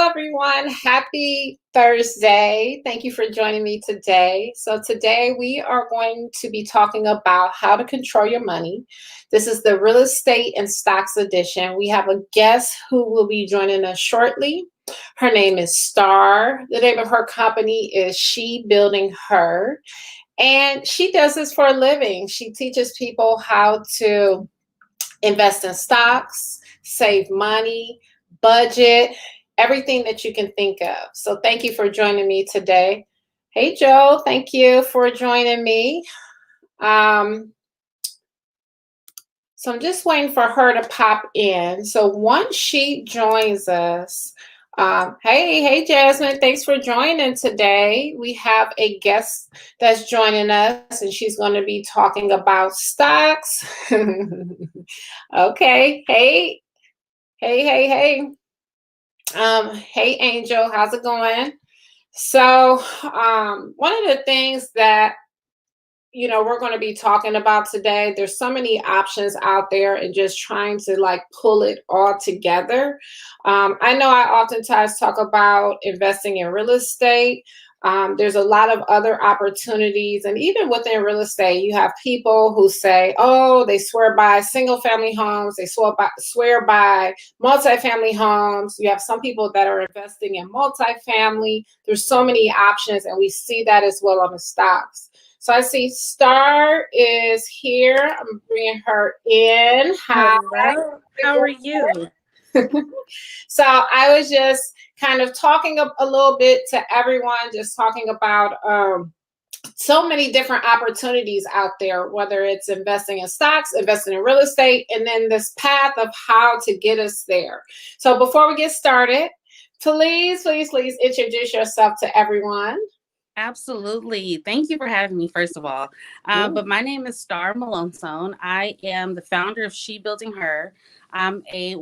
everyone. Happy Thursday. Thank you for joining me today. So, today we are going to be talking about how to control your money. This is the real estate and stocks edition. We have a guest who will be joining us shortly. Her name is Star. The name of her company is Shebuildingher, and she does this for a living. She teaches people how to invest in stocks, save money, budget, everything that you can think of. So thank you for joining me today. Hey, Joe, thank you for joining me. Um, so I'm just waiting for her to pop in. So once she joins us, hey, Jasmine, thanks for joining today. We have a guest that's joining us, and she's going to be talking about stocks. Okay, hey. Hey, Angel, how's it going? So, one of the things that we're going to be talking about today, there's so many options out there, and just trying to like pull it all together. I know I oftentimes talk about investing in real estate. There's a lot of other opportunities, and even within real estate, you have people who say, "Oh, they swear by single family homes, they swear by multifamily homes." You have some people that are investing in multifamily. There's so many options, and we see that as well on the stocks. So I see Star is here. I'm bringing her in. Hi. Hello. How are you? So I was just kind of talking a little bit to everyone, just talking about so many different opportunities out there, whether it's investing in stocks, investing in real estate, and then this path of how to get us there. So before we get started, please introduce yourself to everyone. Absolutely. Thank you for having me, first of all. But my name is Star Malonezone. I am the founder of She Building Her. I'm a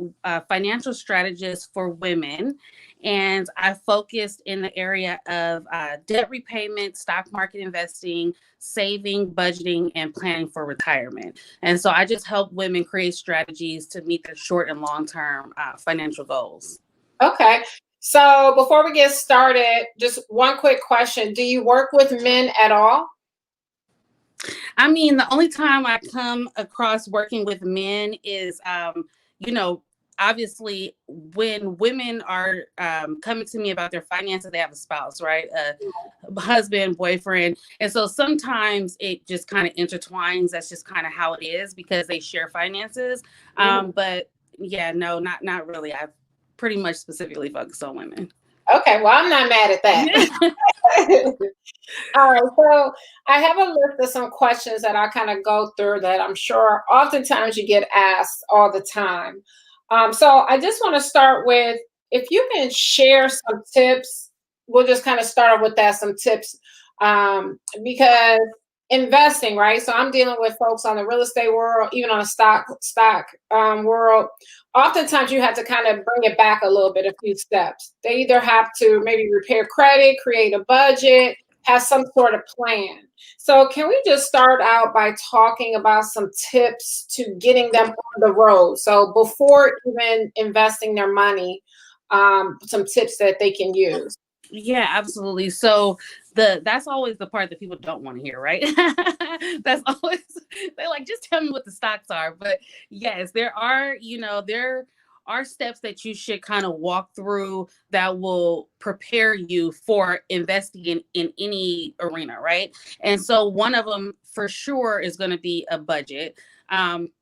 financial strategist for women, and I focused in the area of debt repayment, stock market investing, saving, budgeting, and planning for retirement. And so I just help women create strategies to meet their short and long-term financial goals. Okay. So before we get started, just one quick question. Do you work with men at all? I mean, the only time I come across working with men is, you know, obviously when women are coming to me about their finances, they have a spouse, right? A husband, boyfriend. And so sometimes it just kind of intertwines. That's just kind of how it is because they share finances. But yeah, no, not really. I've pretty much specifically focused on women. Okay, well, I'm not mad at that. All right, so I have a list of some questions that I kind of go through that I'm sure oftentimes you get asked all the time. So I just want to start with, if you can share some tips, we'll just kind of start off with that, some tips, because investing, right? So I'm dealing with folks on the real estate world, even on the stock world. Oftentimes you have to kind of bring it back a little bit, a few steps. They either have to maybe repair credit, create a budget, have some sort of plan. So can we just start out by talking about some tips to getting them on the road? So before even investing their money, some tips that they can use. Yeah, absolutely. So that's always the part that people don't want to hear, right? That's always they're like, just tell me what the stocks are. But yes, there are steps that you should kind of walk through that will prepare you for investing in any arena, right? And so one of them for sure is going to be a budget.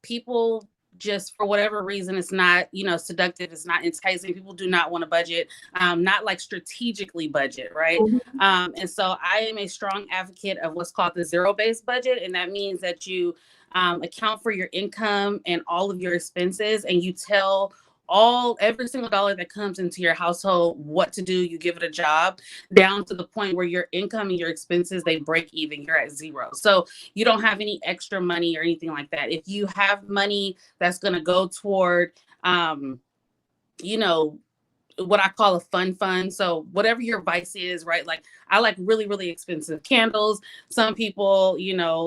People just for whatever reason it's not seductive, it's not enticing, people do not want to budget, not like strategically budget, right? And so I am a strong advocate of what's called the zero-based budget, and that means that you account for your income and all of your expenses, and you tell every single dollar that comes into your household what to do. You give it a job down to the point where your income and your expenses, they break even, you're at zero. So you don't have any extra money or anything like that. If you have money that's going to go toward you know what I call a fun fund. So whatever your vice is, right? Like I like really, really expensive candles. Some people,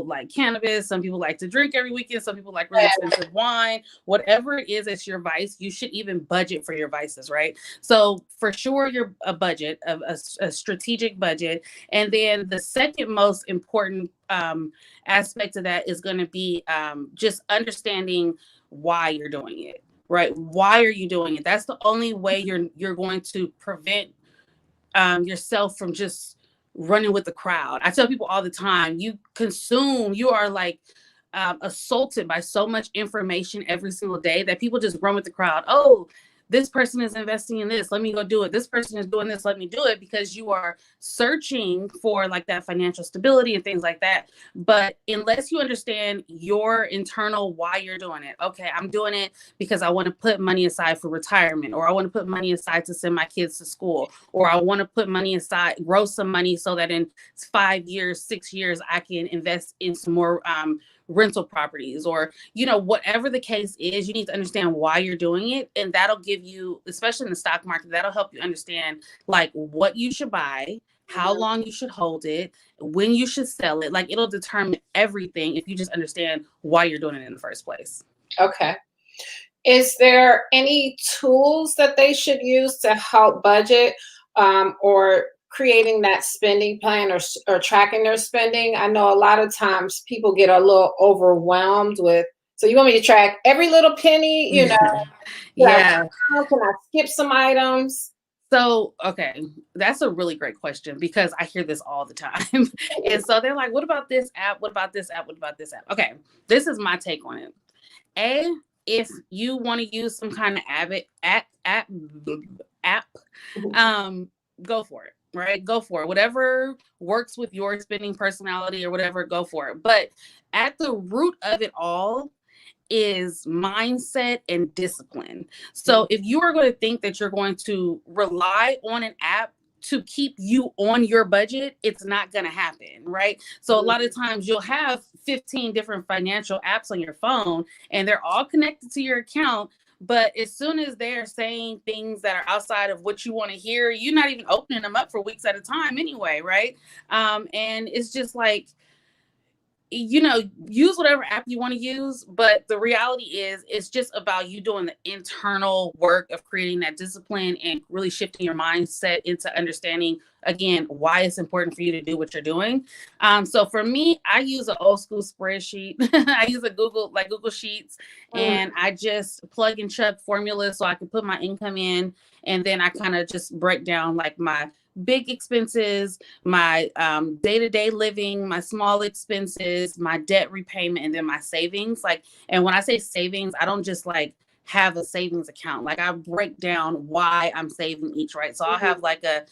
like cannabis. Some people like to drink every weekend. Some people like really expensive wine. Whatever it is, it's your vice. You should even budget for your vices, right? So for sure, you're a budget, a strategic budget. And then the second most important aspect of that is going to be just understanding why you're doing it, right? Why are you doing it? That's the only way you're going to prevent yourself from just running with the crowd. I tell people all the time, you are like assaulted by so much information every single day that people just run with the crowd. Oh, this person is investing in this, let me go do it. This person is doing this, let me do it, because you are searching for like that financial stability and things like that. But unless you understand your internal why you're doing it, okay, I'm doing it because I want to put money aside for retirement, or I want to put money aside to send my kids to school, or I want to put money aside, grow some money so that in 5 years, 6 years, I can invest in some more rental properties, or whatever the case is, you need to understand why you're doing it. And that'll give you, especially in the stock market, that'll help you understand like what you should buy, how long you should hold it, when you should sell it. Like it'll determine everything if you just understand why you're doing it in the first place. Okay. Is there any tools that they should use to help budget, or creating that spending plan, or tracking their spending? I know a lot of times people get a little overwhelmed with, so you want me to track every little penny, Yeah. can I skip some items? So, okay, that's a really great question because I hear this all the time. And so they're like, what about this app? What about this app? What about this app? Okay, this is my take on it. If you want to use some kind of app, go for it, right? Go for it. Whatever works with your spending personality or whatever, go for it. But at the root of it all is mindset and discipline. So if you are going to think that you're going to rely on an app to keep you on your budget, it's not going to happen, right? So a lot of times you'll have 15 different financial apps on your phone and they're all connected to your account. But as soon as they're saying things that are outside of what you want to hear, you're not even opening them up for weeks at a time anyway, right? And it's just like, use whatever app you want to use. But the reality is it's just about you doing the internal work of creating that discipline and really shifting your mindset into understanding, again, why it's important for you to do what you're doing. So for me, I use an old school spreadsheet. I use a Google Sheets, and I just plug and chug formulas so I can put my income in. And then I kind of just break down like my big expenses, my day-to-day living, my small expenses, my debt repayment, and then my savings. And when I say savings, I don't just like have a savings account. Like I break down why I'm saving each, right? So I'll have like a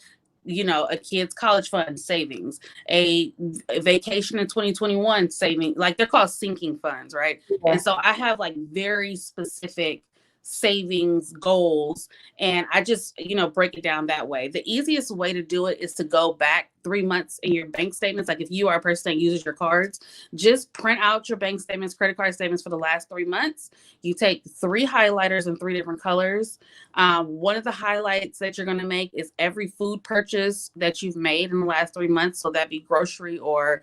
kid's college fund savings, a vacation in 2021 saving, like they're called sinking funds, right? Yeah. And so I have like very specific savings goals, and I just break it down that way. The easiest way to do it is to go back 3 months in your bank statements. Like if you are a person that uses your cards, just print out your bank statements, credit card statements for the last 3 months. You take 3 highlighters in 3 different colors. One of the highlights that you're going to make is every food purchase that you've made in the last 3 months, so that'd be grocery or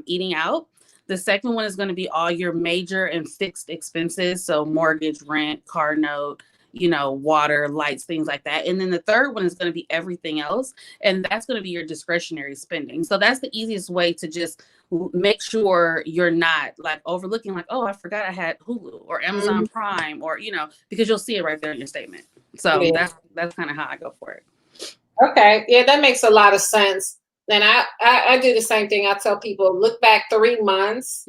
eating out. The second one is going to be all your major and fixed expenses. So mortgage, rent, car note, water, lights, things like that. And then the third one is going to be everything else. And that's going to be your discretionary spending. So that's the easiest way to just make sure you're not like overlooking like, oh, I forgot I had Hulu or Amazon Prime, or, because you'll see it right there in your statement. So that's kind of how I go for it. Okay. Yeah, that makes a lot of sense. And I do the same thing. I tell people, look back 3 months,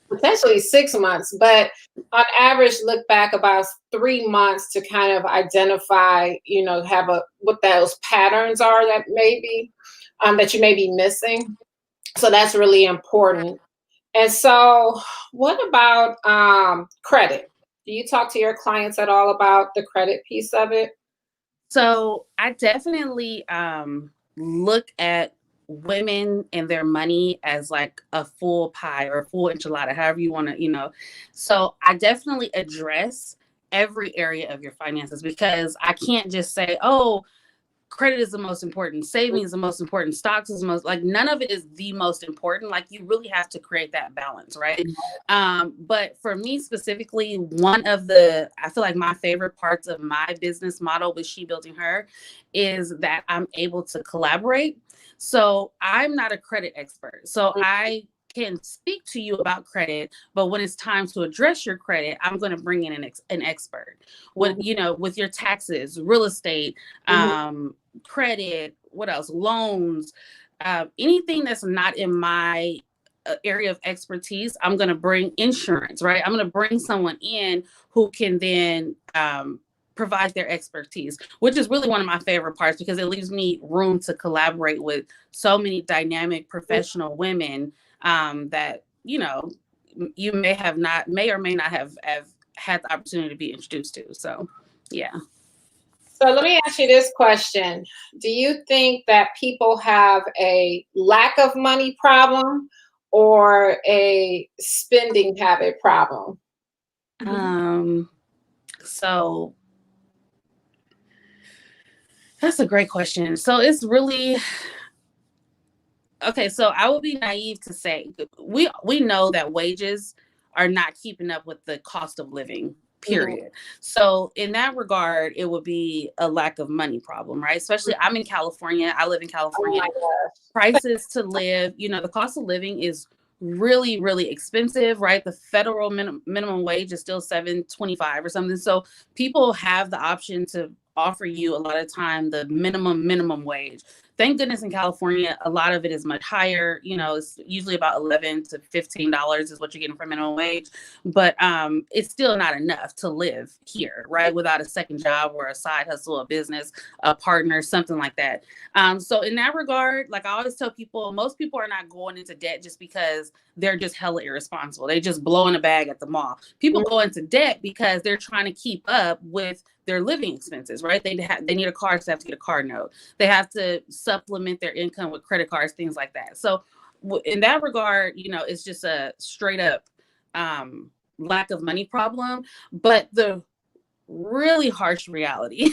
potentially 6 months, but on average, look back about 3 months to kind of identify, have what those patterns are that maybe that you may be missing. So that's really important. And so what about credit? Do you talk to your clients at all about the credit piece of it? So I definitely look at women and their money as like a full pie or a full enchilada, however you want to, So I definitely address every area of your finances, because I can't just say, oh, credit is the most important, savings is the most important, stocks is the most, like, none of it is the most important. Like, you really have to create that balance, right? But for me specifically, one of the, I feel like my favorite parts of my business model with Shebuilding Her is that I'm able to collaborate. So I'm not a credit expert, so I can speak to you about credit, but when it's time to address your credit, I'm going to bring in an expert. What, you know, with your taxes, real estate, credit, what else, loans, anything that's not in my area of expertise, I'm going to bring insurance, right? I'm going to bring someone in who can then provide their expertise, which is really one of my favorite parts, because it leaves me room to collaborate with so many dynamic professional women that, you know, you may or may not have had the opportunity to be introduced to. So, yeah. So let me ask you this question. Do you think that people have a lack of money problem or a spending habit problem? So that's a great question. So it's really, okay, so I would be naive to say we know that wages are not keeping up with the cost of living, period. So in that regard, it would be a lack of money problem, right? Especially, I'm in California. I live in Oh California. my gosh. Prices to live, you know, the cost of living is really, really expensive, right? The federal minimum wage is still $7.25 or something. So people have the option to offer you a lot of time the minimum wage. Thank goodness in California, a lot of it is much higher. You know, it's usually about $11 to $15 is what you're getting for minimum wage, but it's still not enough to live here, right? Without a second job or a side hustle, a business, a partner, something like that. So in that regard, like I always tell people, most people are not going into debt just because they're just hella irresponsible. They just blowing a bag at the mall. People go into debt because they're trying to keep up with their living expenses, right? They need a car, so they have to get a car note. They have to supplement their income with credit cards, things like that. So in that regard, you know, it's just a straight up lack of money problem. But the really harsh reality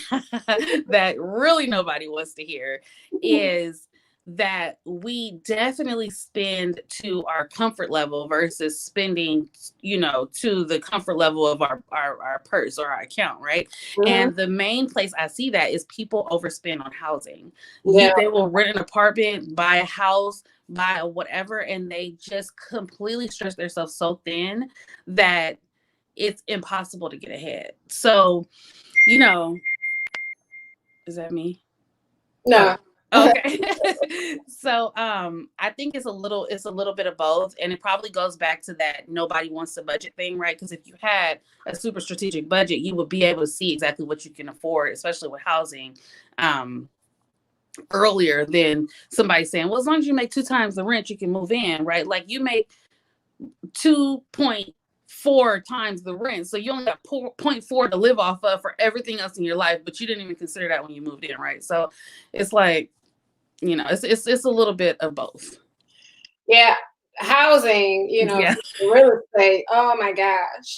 that really nobody wants to hear is that we definitely spend to our comfort level versus spending, you know, to the comfort level of our purse or our account, right? And the main place I see that is people overspend on housing. They will rent an apartment, buy a house, buy a whatever, and they just completely stretch themselves so thin that it's impossible to get ahead. So, you know, is that me? No. Okay. So I think it's a little bit of both, and it probably goes back to that nobody wants to budget thing, right? Because if you had a super strategic budget, you would be able to see exactly what you can afford, especially with housing, earlier than somebody saying, well, as long as you make 2 times the rent, you can move in, right? Like you make 2.4 times the rent, so you only got 0.4 to live off of for everything else in your life, but you didn't even consider that when you moved in, right? So it's like, you know, it's a little bit of both. Yeah, housing, you know, Yeah. real estate. Oh my gosh.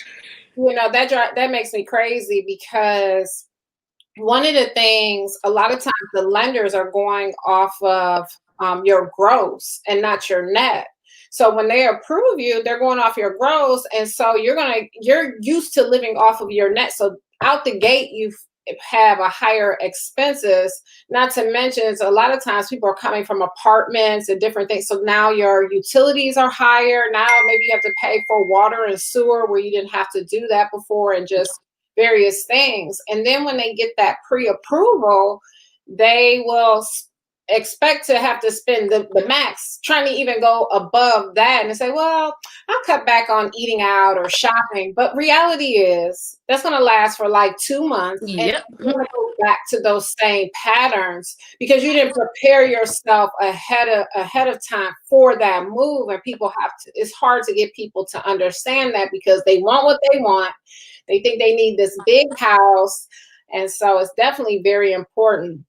You know, that makes me crazy because one of the things, a lot of times the lenders are going off of your gross and not your net. So when they approve you, they're going off your gross, and so you're used to living off of your net. So out the gate, you have a higher expenses. Not to mention, it's a lot of times people are coming from apartments and different things. So now your utilities are higher. Now maybe you have to pay for water and sewer where you didn't have to do that before, and just various things. And then when they get that pre-approval, they will expect to have to spend the max, trying to even go above that, and they say, well, I'll cut back on eating out or shopping. But reality is that's going to last for like 2 months, and Yep. you're going to go back to those same patterns because you didn't prepare yourself ahead of time for that move. And people it's hard to get people to understand that because they want what they want. They think they need this big house. And so it's definitely very important.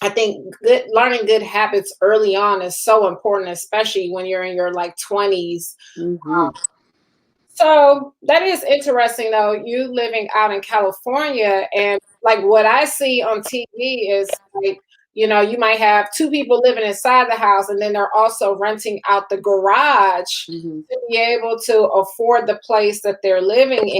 I think learning good habits early on is so important, especially when you're in your like 20s. So that is interesting though, you living out in California, and like what I see on TV is like, you might have two people living inside the house and then they're also renting out the garage Mhm. to be able to afford the place that they're living in.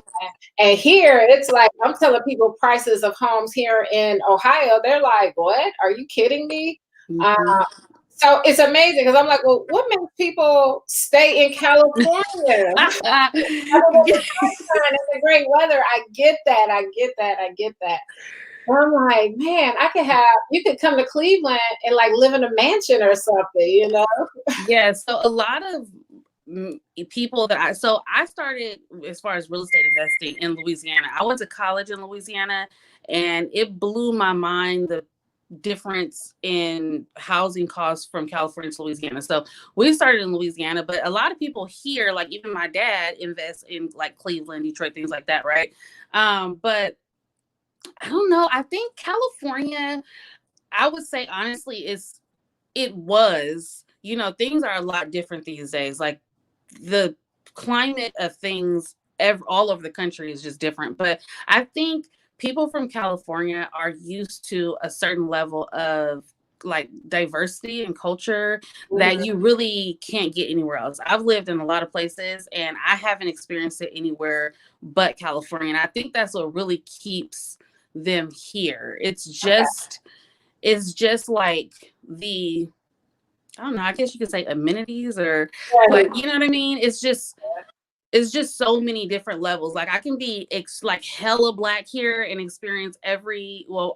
And here it's like I'm telling people prices of homes here in Ohio, they're like, "What? Are you kidding me?" Uh, Mhm. so it's amazing because I'm like, well, what makes people stay in California? Other than the sunshine and the great weather, I get that, I get that, I get that. But I'm like, man, you could come to Cleveland and like live in a mansion or something, you know? Yeah, so a lot of people that I started as far as real estate investing in Louisiana. I went to college in Louisiana, and it blew my mind the difference in housing costs from California to Louisiana. So we started in Louisiana, but a lot of people here, like even my dad, invest in like Cleveland, Detroit, things like that, right? But I don't know. I think California, I would say honestly, it was, things are a lot different these days. Like the climate of things all over the country is just different. But I think people from California are used to a certain level of like diversity and culture that Mhm. you really can't get anywhere else. I've lived in a lot of places and I haven't experienced it anywhere but California. And I think that's what really keeps them here. Okay. It's just like the I don't know, I guess you could say amenities or Right. but you know what I mean? It's just so many different levels. Like I can be like hella black here and experience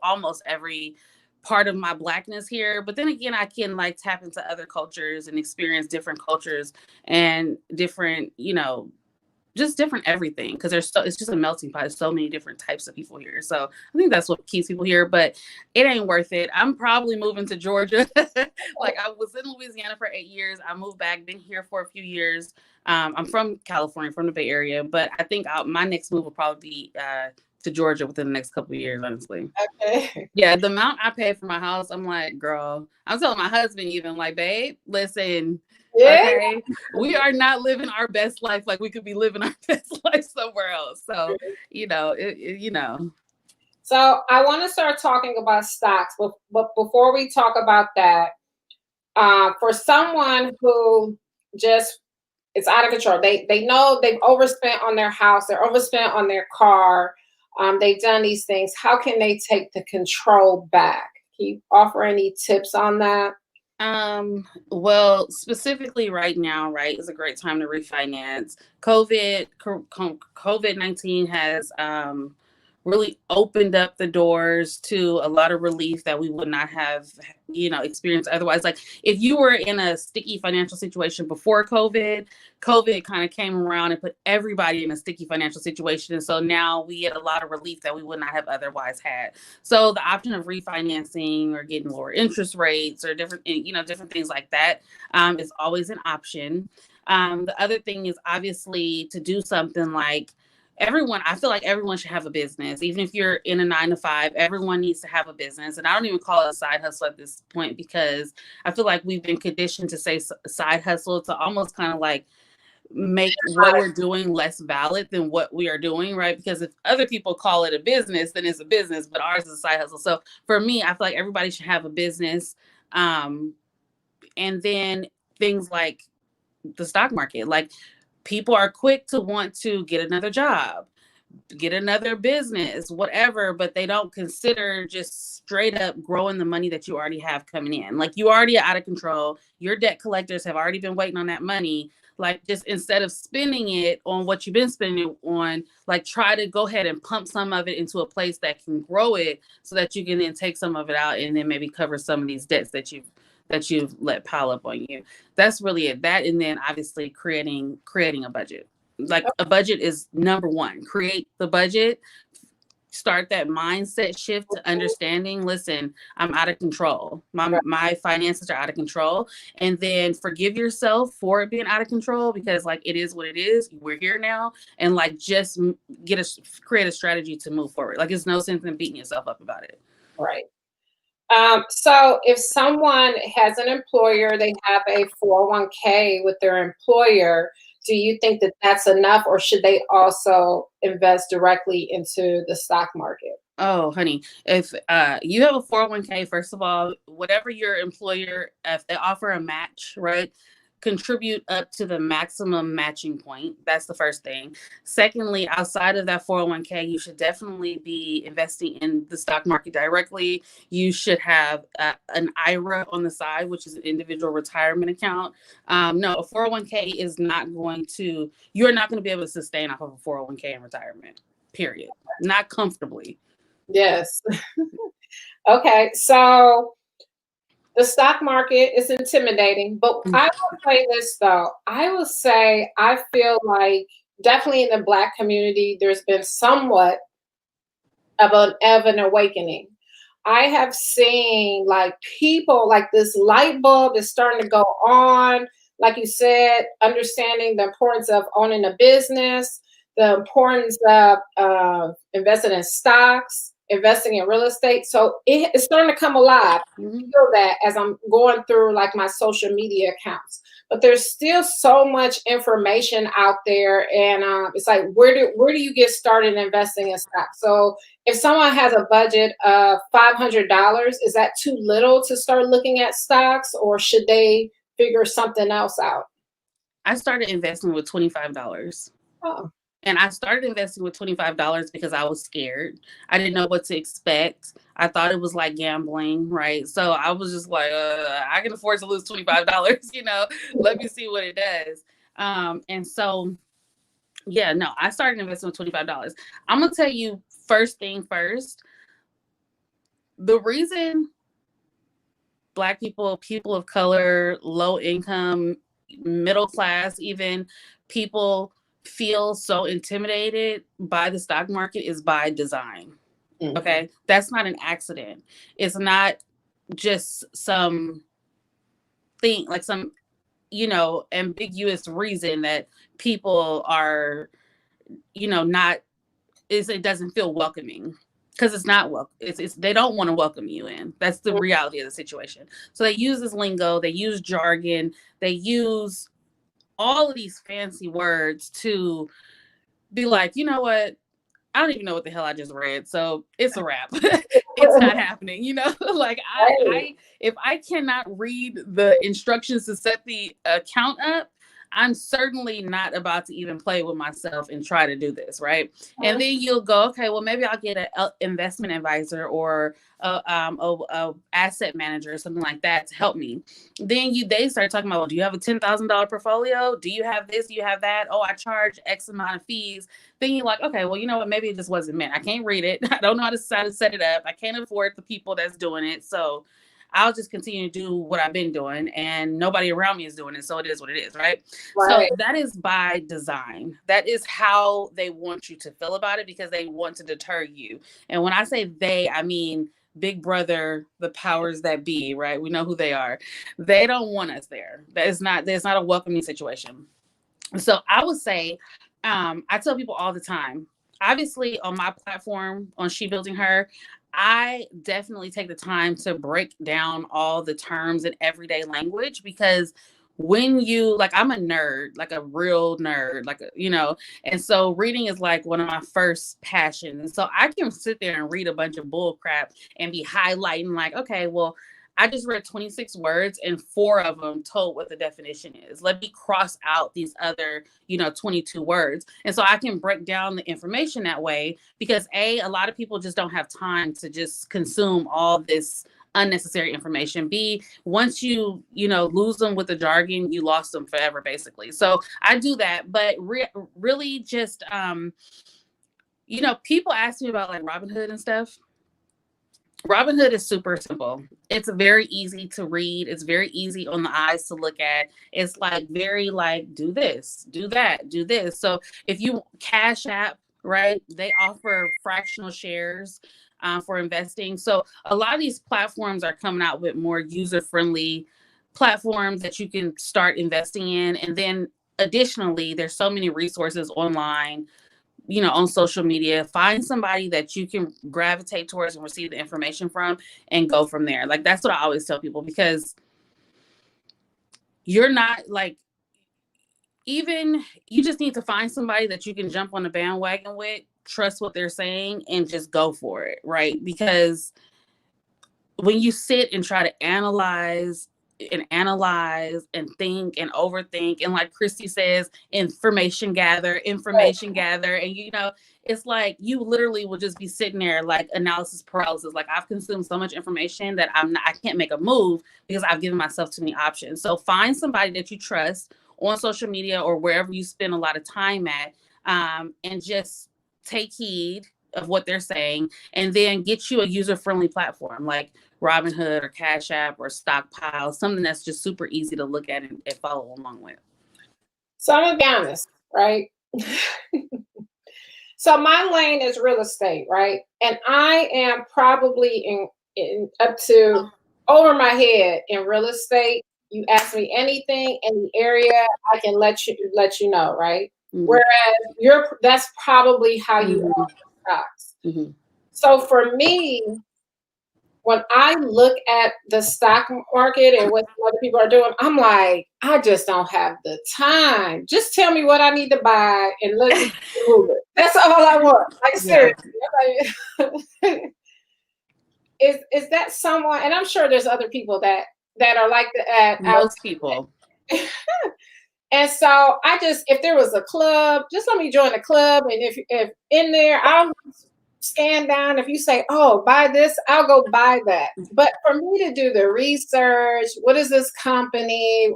almost every part of my blackness here. But then again, I can like tap into other cultures and experience different cultures and different, just different everything because it's just a melting pot. There's so many different types of people here. So I think that's what keeps people here, but it ain't worth it. I'm probably moving to Georgia. Like I was in Louisiana for 8 years. I moved back, been here for a few years. I'm from California, from the Bay Area, but I think my next move will probably be to Georgia within the next couple of years, honestly. Okay. Yeah, the amount I pay for my house, I'm like, girl, I'm telling my husband even like, babe, listen, Yeah. okay, we are not living our best life like we could be living our best life somewhere else. So, So I want to start talking about stocks, but before we talk about that, for someone who just it's out of control, they know they've overspent on their house, they're overspent on their car, they've done these things. How can they take the control back? Can you offer any tips on that? Well, specifically right now, right, is a great time to refinance. COVID-19 has really opened up the doors to a lot of relief that we would not have, experienced otherwise. Like if you were in a sticky financial situation before COVID kind of came around and put everybody in a sticky financial situation. And so now we get a lot of relief that we would not have otherwise had. So the option of refinancing or getting lower interest rates or different things like that is always an option. The other thing is obviously to do something like I feel like everyone should have a business. Even if you're in a 9 to 5, everyone needs to have a business. And I don't even call it a side hustle at this point because I feel like we've been conditioned to say side hustle to almost kind of like make what we're doing less valid than what we are doing, right? Because if other people call it a business, then it's a business, but ours is a side hustle. So for me, I feel like everybody should have a business. Um, and then things like the stock market, like people are quick to want to get another job, get another business, whatever, but they don't consider just straight up growing the money that you already have coming in. Like you already out of control. Your debt collectors have already been waiting on that money. Like just instead of spending it on what you've been spending on, like try to go ahead and pump some of it into a place that can grow it so that you can then take some of it out and then maybe cover some of these debts that you've let pile up on you. That's really it. That and then obviously creating a budget. Like a budget is number one. Create the budget, start that mindset shift to understanding, listen, I'm out of control. My finances are out of control. And then forgive yourself for it being out of control because like it is what it is. We're here now. And like just create a strategy to move forward. Like it's no sense in beating yourself up about it. Right. So if someone has an employer, they have a 401k with their employer. do you think that that's enough, or should they also invest directly into the stock market? Oh, honey, if you have a 401k, first of all, whatever your employer, if they offer a match, right, contribute up to the maximum matching point. That's the first thing. Secondly, outside of that 401k, you should definitely be investing in the stock market directly. You should have an IRA on the side, which is an individual retirement account. No, a 401k is not going to, you're not going to be able to sustain off of a 401k in retirement, period. Not comfortably. Yes. Okay, so the stock market is intimidating, but I will say this though. I will say I feel like definitely in the Black community, there's been somewhat of an awakening. I have seen like people like this light bulb is starting to go on. Like you said, understanding the importance of owning a business, the importance of investing in stocks, investing in real estate. So it's starting to come alive. I feel that as I'm going through like my social media accounts. But there's still so much information out there, and it's like where do you get started investing in stocks? So if someone has a budget of $500, is that too little to start looking at stocks, or should they figure something else out? I started investing with $25. Oh. And I started investing with $25 because I was scared. I didn't know what to expect. I thought it was like gambling, right? So I was just like, I can afford to lose $25, let me see what it does. And so, yeah, no, I started investing with $25. I'm going to tell you first thing first, the reason Black people, people of color, low income, middle class, even people feel so intimidated by the stock market is by design. Okay. That's not an accident. It's not just some thing, like some, ambiguous reason that people are, not, it doesn't feel welcoming. Because it's not welcome. It's they don't want to welcome you in. That's the reality of the situation. So they use this lingo, they use jargon, they use all of these fancy words to be like, you know what? I don't even know what the hell I just read. So it's a wrap. It's not happening. Like I if I cannot read the instructions to set the account up, I'm certainly not about to even play with myself and try to do this, right? And then you'll go, okay, well, maybe I'll get an investment advisor or a asset manager or something like that to help me. Then they start talking about, well, do you have a $10,000 portfolio? Do you have this? Do you have that? Oh, I charge X amount of fees. Then you're like, okay, well, you know what? Maybe it just wasn't meant. I can't read it. I don't know how to set it up. I can't afford the people that's doing it. So I'll just continue to do what I've been doing, and nobody around me is doing it. So it is what it is, right? So that is by design. That is how they want you to feel about it, because they want to deter you. And when I say they, I mean Big Brother, the powers that be, right? We know who they are. They don't want us there. There's not a welcoming situation. So I would say, I tell people all the time, obviously on my platform on Shebuildingher, I definitely take the time to break down all the terms in everyday language, because when you, like, I'm a nerd, like a real nerd, like, and so reading is like one of my first passions. And so I can sit there and read a bunch of bull crap and be highlighting like, okay, well, I just read 26 words and 4 of them told what the definition is. Let me cross out these other, 22 words. And so I can break down the information that way, because a lot of people just don't have time to just consume all this unnecessary information. B, once you lose them with the jargon, you lost them forever, basically. So I do that, but really just, people ask me about like Robinhood and stuff. Robinhood is super simple. It's very easy to read. It's very easy on the eyes to look at. It's like very like, do this, do that, do this. So if you Cash App, right, they offer fractional shares for investing. So a lot of these platforms are coming out with more user-friendly platforms that you can start investing in. And then additionally, there's so many resources online, on social media. Find somebody that you can gravitate towards and receive the information from and go from there. Like, that's what I always tell people, because you're not like, even you just need to find somebody that you can jump on the bandwagon with, trust what they're saying, and just go for it, right? Because when you sit and try to analyze and think and overthink, and like Christy says, information gather, and it's like you literally will just be sitting there like analysis paralysis. Like, I've consumed so much information that I can't make a move because I've given myself too many options. So find somebody that you trust on social media or wherever you spend a lot of time at, and just take heed of what they're saying, and then get you a user-friendly platform like Robinhood or Cash App or Stockpile, something that's just super easy to look at and follow along with. So I'm gonna be honest, right? So my lane is real estate, right? And I am probably in up to over my head in real estate. You ask me anything in the area, I can let you know, right? Mm-hmm. Whereas that's probably how you Mm-hmm. are stocks. Mm-hmm. So for me, when I look at the stock market and what other people are doing, I'm like, I just don't have the time. Just tell me what I need to buy and let me move it. That's all I want. Like, seriously. Is that someone? And I'm sure there's other people that are like that. Most people. And so if there was a club, just let me join the club. And if in there, I'll scan down. If you say, oh, buy this, I'll go buy that. But for me to do the research, what is this company?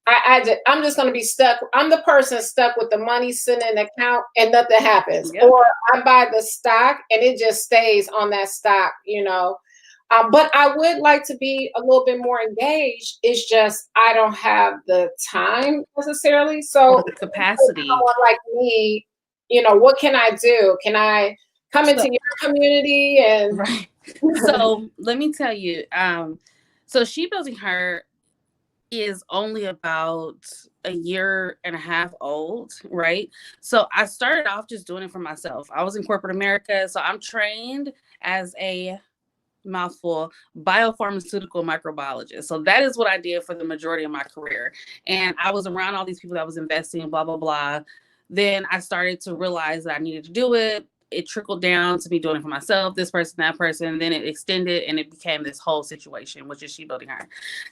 I'm just going to be stuck. I'm the person stuck with the money sitting in the account and nothing happens. Yep. Or I buy the stock and it just stays on that stock, But I would like to be a little bit more engaged. It's just I don't have the time necessarily. So the capacity. Someone like me, what can I do? Can I come into your community? And right. So let me tell you, so Shebuildingher is only about a year and a half old, right? So I started off just doing it for myself. I was in corporate America, so I'm trained as a mouthful biopharmaceutical microbiologist. So that is what I did for the majority of my career. And I was around all these people that was investing, blah, blah, blah. Then I started to realize that I needed to do it. It trickled down to me doing it for myself, this person, that person. Then it extended and it became this whole situation, which is Shebuildingher.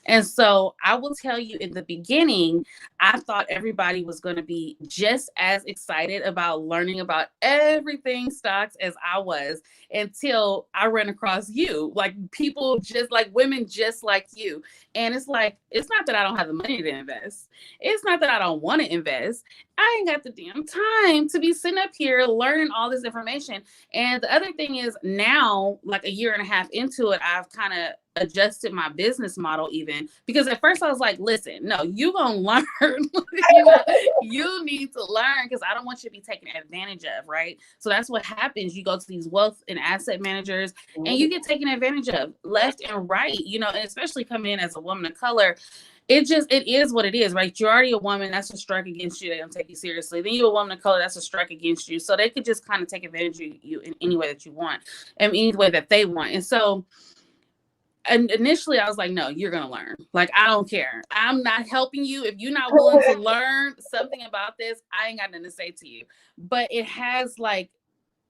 And so I will tell you, in the beginning, I thought everybody was going to be just as excited about learning about everything stocks as I was, until I ran across you, like people just like women just like you. And it's like, it's not that I don't have the money to invest. It's not that I don't want to invest. I ain't got the damn time to be sitting up here learning all this information. And the other thing is, now, like a year and a half into it, I've kind of adjusted my business model, even because at first I was like, listen, no, you gonna learn. You need to learn, because I don't want you to be taken advantage of, right? So that's what happens. You go to these wealth and asset managers and you get taken advantage of left and right, and especially coming in as a woman of color. It is what it is, right? You're already a woman, that's a strike against you. They don't take you seriously. Then you're a woman of color, that's a strike against you. So they could just kind of take advantage of you in any way that you want, and any way that they want. And so initially I was like, no, you're going to learn. Like, I don't care. I'm not helping you. If you're not willing to learn something about this, I ain't got nothing to say to you. But it has, like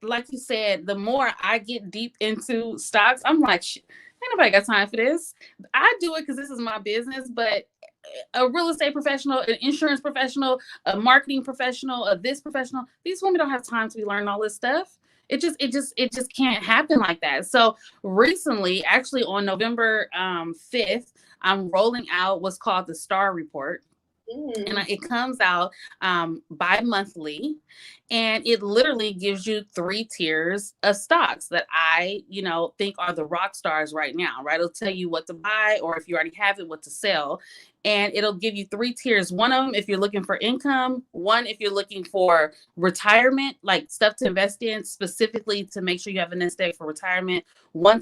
you said, the more I get deep into stocks, I'm like, ain't nobody got time for this. I do it because this is my business, but a real estate professional, an insurance professional, a marketing professional, this professional, these women don't have time to be learning all this stuff. It just can't happen like that. So recently, actually on November 5th, I'm rolling out what's called the Star Report. And it comes out bi-monthly, and it literally gives you 3 tiers of stocks that I, think are the rock stars right now, right? It'll tell you what to buy, or if you already have it, what to sell. And it'll give you 3 tiers. One of them, if you're looking for income. One, if you're looking for retirement, like stuff to invest in specifically to make sure you have a nest egg for retirement. One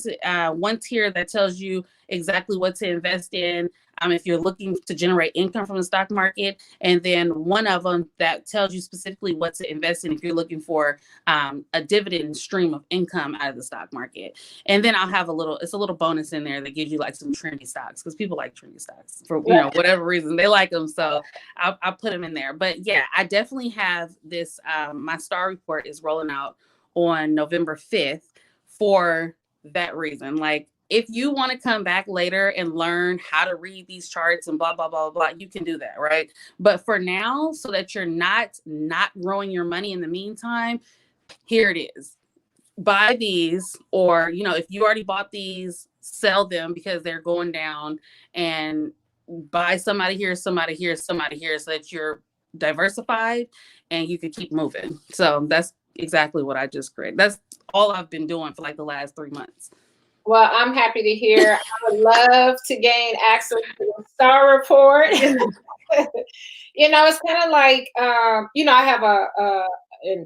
tier that tells you exactly what to invest in if you're looking to generate income from the stock market, and then one of them that tells you specifically what to invest in if you're looking for a dividend stream of income out of the stock market. And then I'll have it's a little bonus in there that gives you like some trendy stocks, because people like trendy stocks for, whatever reason they like them. So I'll put them in there. But yeah, I definitely have this. My star report is rolling out on November 5th for that reason. Like, if you want to come back later and learn how to read these charts and blah, blah, blah, blah, you can do that, right? But for now, so that you're not growing your money in the meantime, here it is. Buy these, or, if you already bought these, sell them because they're going down, and buy somebody here, somebody here, somebody here, so that you're diversified and you can keep moving. So that's exactly what I just created. That's all I've been doing for like the last 3 months. Well, I'm happy to hear. I would love to gain access to the star report. It's kind of like, I have a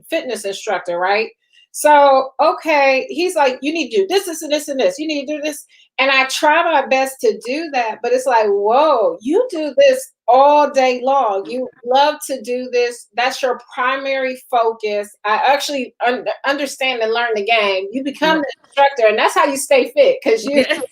fitness instructor, right? So, okay, he's like, you need to do this, this, and this, and this. You need to do this. And I try my best to do that, but it's like, whoa, you do this all day long. You love to do this. That's your primary focus. I actually understand and learn the game. You become the instructor, and that's how you stay fit, because you just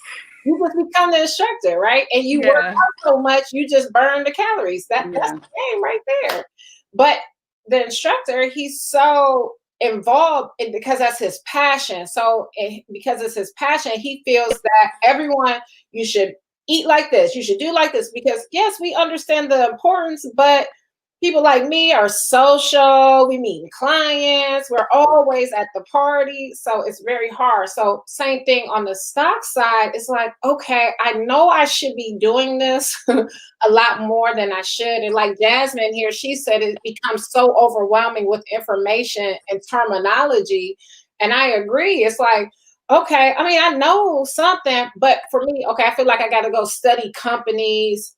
become the instructor, right? And you work out so much, you just burn the calories. That's the game right there. But the instructor, he's so involved because that's his passion. So because it's his passion, he feels that everyone, you should eat like this, you should do like this, because yes, we understand the importance, but people like me are social. We meet clients. We're always at the party. So it's very hard. So same thing on the stock side. It's like, okay, I know I should be doing this a lot more than I should. And like Jasmine here, she said it becomes so overwhelming with information and terminology. And I agree. It's like, okay, I mean, I know something, but for me, okay, I feel like I got to go study companies,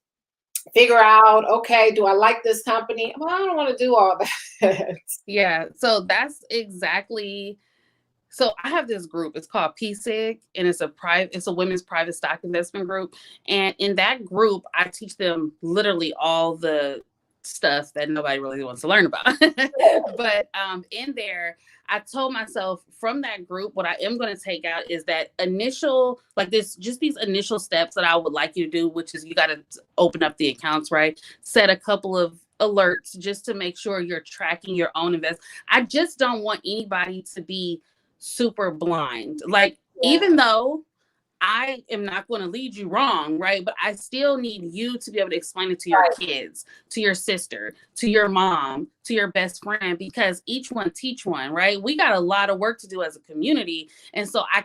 figure out, okay, do I like this company? Well, I don't want to do all that. Yeah. So that's exactly. So I have this group. It's called PSIG, and it's a women's private stock investment group. And in that group, I teach them literally all the stuff that nobody really wants to learn about. But in there, I told myself from that group, what I am going to take out is that initial, like this, just these initial steps that I would like you to do, which is you got to open up the accounts, right? Set a couple of alerts just to make sure you're tracking your own investment. I just don't want anybody to be super blind. Like, even though I am not going to lead you wrong, right? But I still need you to be able to explain it to your kids, to your sister, to your mom, to your best friend, because each one teach one, right? We got a lot of work to do as a community. And so I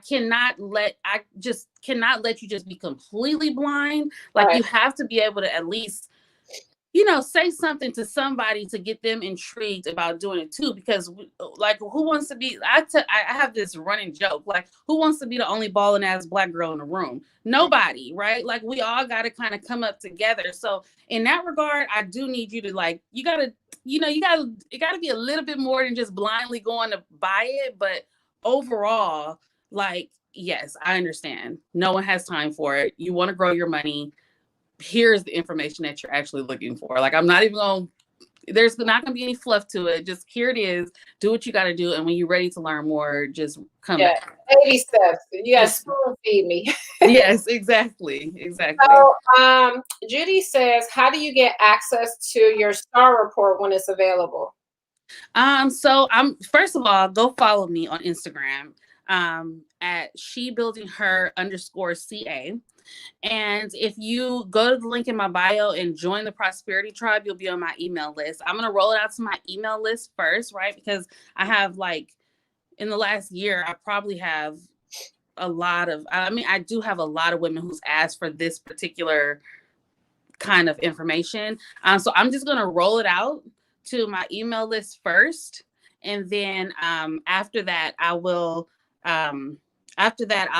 just cannot let you just be completely blind. Like, you have to be able to at least, say something to somebody to get them intrigued about doing it too. Because like, who wants to be, I have this running joke, like, who wants to be the only balling ass Black girl in the room? Nobody, right? Like, we all got to kind of come up together. So in that regard, I do need you to, like, it got to be a little bit more than just blindly going to buy it. But overall, like, yes, I understand. No one has time for it. You want to grow your money. Here's the information that you're actually looking for. Like, I'm not even going, there's not going to be any fluff to it. Just here it is. Do what you got to do. And when you're ready to learn more, just come back. Baby steps. Yes, spoon feed me. Yes, exactly. So Judy says, how do you get access to your star report when it's available? So first of all, go follow me on Instagram at Shebuildingher_CA. And if you go to the link in my bio and join the Prosperity Tribe, you'll be on my email list. I'm going to roll it out to my email list first, right? Because I have, like, in the last year, I probably have I do have a lot of women who's asked for this particular kind of information. So I'm just going to roll it out to my email list first. And then after that, I'll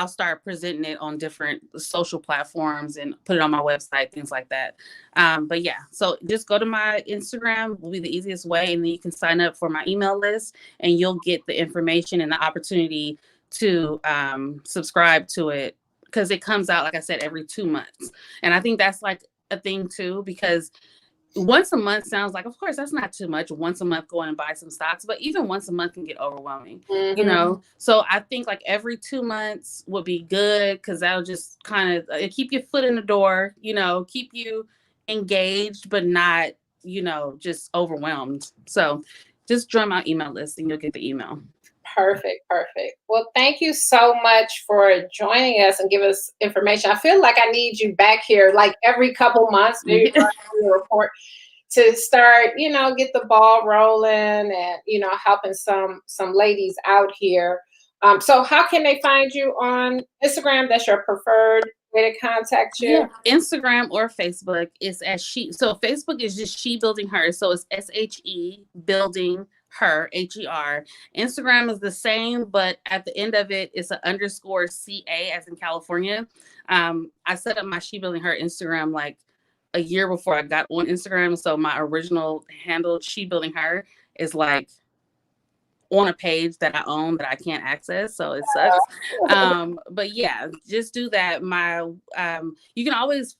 start presenting it on different social platforms and put it on my website, things like that. But yeah, so just go to my Instagram, will be the easiest way. And then you can sign up for my email list and you'll get the information and the opportunity to subscribe to it, because it comes out, like I said, every 2 months. And I think that's like a thing too, because once a month sounds like, of course, that's not too much. Once a month, go in and buy some stocks, but even once a month can get overwhelming, you Mm-hmm. know? So I think like every 2 months would be good, because that'll just kind of keep your foot in the door, you know, keep you engaged, but not, you know, just overwhelmed. So just join my email list and you'll get the email. Perfect, perfect. Well, thank you so much for joining us and give us information. I feel like I need you back here like every couple months, maybe a report to start, you know, get the ball rolling and, you know, helping some ladies out here. So how can they find you on Instagram? That's your preferred way to contact you? Yeah, Instagram or Facebook is as she. So Facebook is just She Building Her. So it's SHE Building Her HER. Instagram is the same, but at the end of it, it's an underscore CA as in California. I set up my She Building Her Instagram like a year before I got on Instagram. So my original handle, She Building Her, is like on a page that I own that I can't access, so it sucks. But yeah, just do that. You can always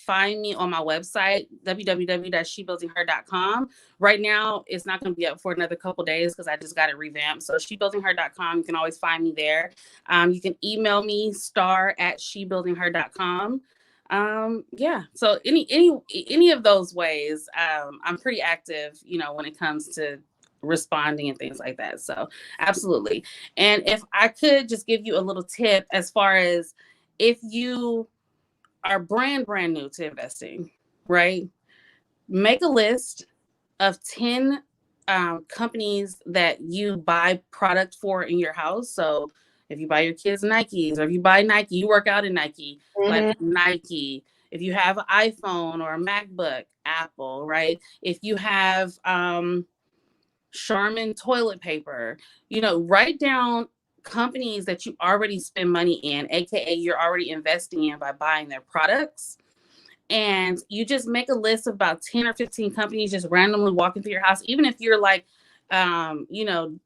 find me on my website, www.shebuildingher.com. Right now, it's not going to be up for another couple days because I just got it revamped. So shebuildingher.com, you can always find me there. You can email me star@shebuildingher.com. Yeah, so any of those ways, I'm pretty active, you know, when it comes to responding and things like that. So absolutely. And if I could just give you a little tip, as far as if you are brand new to investing, right? Make a list of 10 companies that you buy product for in your house. So if you buy your kids Nikes, or if you buy Nike, you work out in Nike, like Mm-hmm. Nike. If you have an iPhone or a MacBook, Apple, right? If you have Charmin toilet paper, you know, write down companies that you already spend money in, aka you're already investing in by buying their products. And you just make a list of about 10 or 15 companies just randomly walking through your house, even if you're like you know,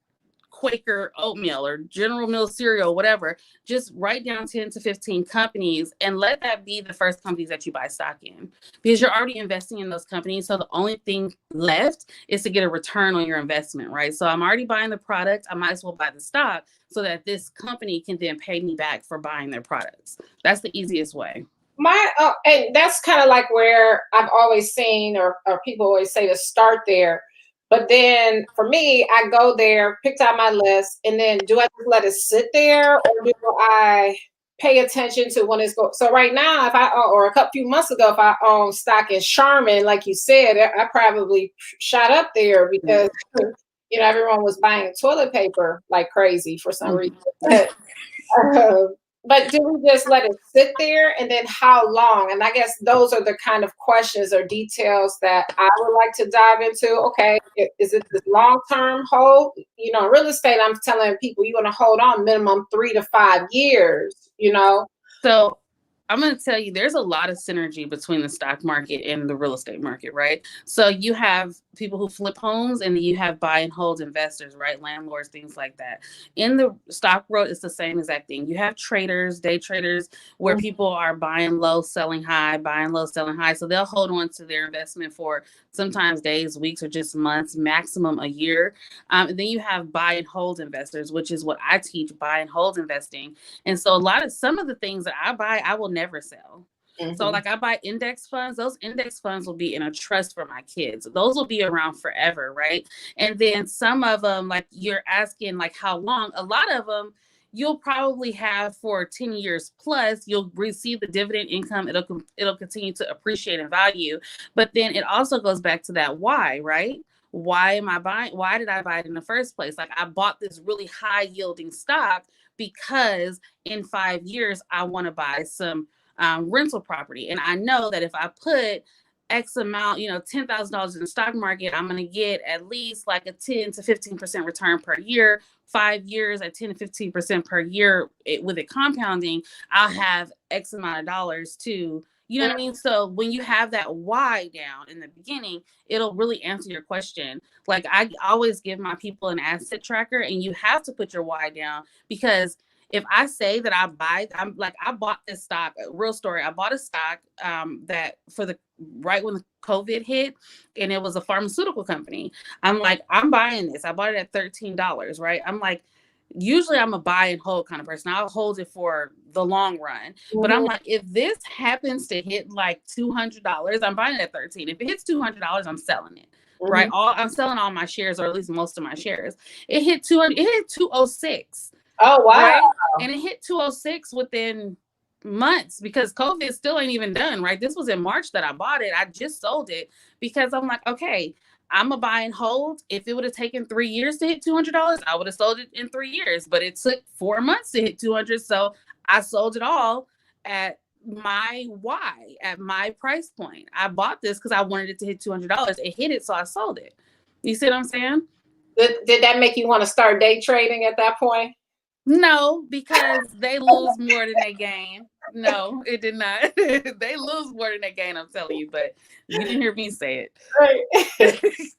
Quaker oatmeal or General Mills cereal, whatever. Just write down 10 to 15 companies and let that be the first companies that you buy stock in, because you're already investing in those companies. So the only thing left is to get a return on your investment, right? So I'm already buying the product. I might as well buy the stock so that this company can then pay me back for buying their products. That's the easiest way. And that's kind of like where I've always seen, or people always say to start there. But then for me, I go there, picked out my list, and then do I just let it sit there, or do I pay attention to when it's going? So right now, if I or a couple few months ago, if I own stock in Charmin, like you said, I probably shot up there because you know everyone was buying toilet paper like crazy for some reason. Uh, but do we just let it sit there, and then how long? And I guess those are the kind of questions or details that I would like to dive into. Okay, is it this long-term hold? You know, real estate, I'm telling people you want to hold on minimum 3 to 5 years, you know? So I'm going to tell you, there's a lot of synergy between the stock market and the real estate market, right? So you have people who flip homes, and then you have buy and hold investors, right? Landlords, things like that. In the stock world, it's the same exact thing. You have traders, day traders, where people are buying low, selling high, buying low, selling high. So they'll hold on to their investment for sometimes days, weeks, or just months, maximum a year. And then you have buy and hold investors, which is what I teach, buy and hold investing. And so some of the things that I buy, I will never sell. So like I buy index funds, those index funds will be in a trust for my kids. Those will be around forever, right? And then some of them, like you're asking like how long, a lot of them you'll probably have for 10 years plus. You'll receive the dividend income. It'll continue to appreciate in value. But then it also goes back to that why, right? Why am I buying? Why did I buy it in the first place? Like I bought this really high yielding stock because in 5 years I want to buy some rental property, and I know that if I put X amount, you know, $10,000 in the stock market, I'm going to get at least like a 10 to 15% return per year. 5 years at 10 to 15% per year, with it compounding, I'll have X amount of dollars to, you know what I mean? So when you have that why down in the beginning, it'll really answer your question. Like I always give my people an asset tracker, and you have to put your why down, because if I say that I bought this stock, real story. I bought a stock that for the right when the COVID hit, and it was a pharmaceutical company. I'm like, I'm buying this. I bought it at $13, right? I'm like, usually I'm a buy and hold kind of person. I'll hold it for the long run. But I'm Mhm. like, if this happens to hit like $200, I'm buying it at 13. If it hits $200, I'm selling it. Right. Mhm. I'm selling all my shares, or at least most of my shares. It hit 200, it hit 206. Oh, wow. Right. And it hit 206 within months because COVID still ain't even done. Right. This was in March that I bought it. I just sold it because I'm like, okay, I'm a buy and hold. If it would have taken 3 years to hit $200, I would have sold it in 3 years. But it took 4 months to hit 200. So I sold it all at at my price point. I bought this because I wanted it to hit $200. It hit it, so I sold it. You see what I'm saying? Did that make you want to start day trading at that point? No, because they lose more than they gain. No, it did not. They lose more than they gain, I'm telling you, but you didn't hear me say Right. it.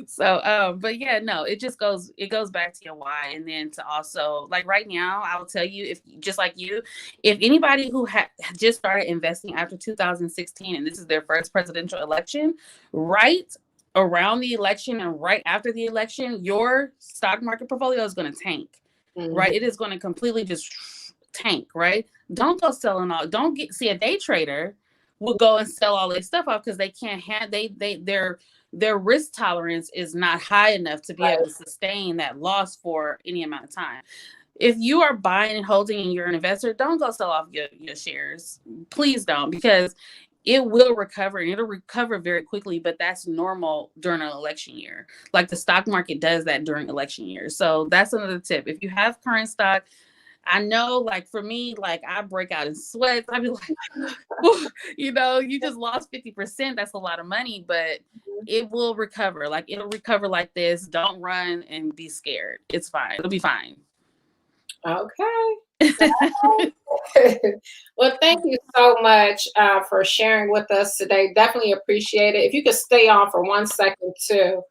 So but yeah, no, it goes back to your why. And then to also, like, right now, I will tell you, if just like you, if anybody who just started investing after 2016 and this is their first presidential election, right around the election and right after the election, your stock market portfolio is going to tank. Right, it is going to completely just tank. Right, don't go selling all. Don't see a day trader will go and sell all their stuff off because they can't have their risk tolerance is not high enough to be able to sustain that loss for any amount of time. If you are buying and holding and you're an investor, don't go sell off your shares. Please don't, because it will recover and it'll recover very quickly, but that's normal during an election year. Like the stock market does that during election years. So that's another tip. If you have current stock, I know, like for me, like I break out in sweats. I'd be like, you just lost 50%. That's a lot of money, but it will recover. Like it'll recover like this. Don't run and be scared. It's fine. It'll be fine. Okay. Well, thank you so much for sharing with us today. Definitely appreciate it. If you could stay on for 1 second too.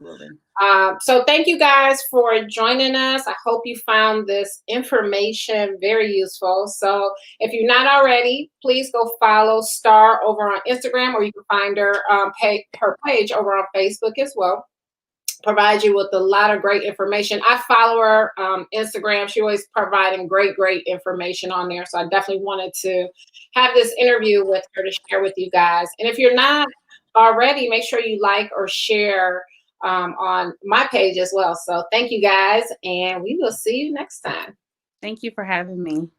So thank you guys for joining us. I hope you found this information very useful. So if you're not already, please go follow Star over on Instagram, or you can find her her page over on Facebook as well. Provides you with a lot of great information. I follow her Instagram. She always providing great information on there. So I definitely wanted to have this interview with her to share with you guys. And if you're not already, make sure you like or share on my page as well. So thank you guys, and we will see you next time. Thank you for having me.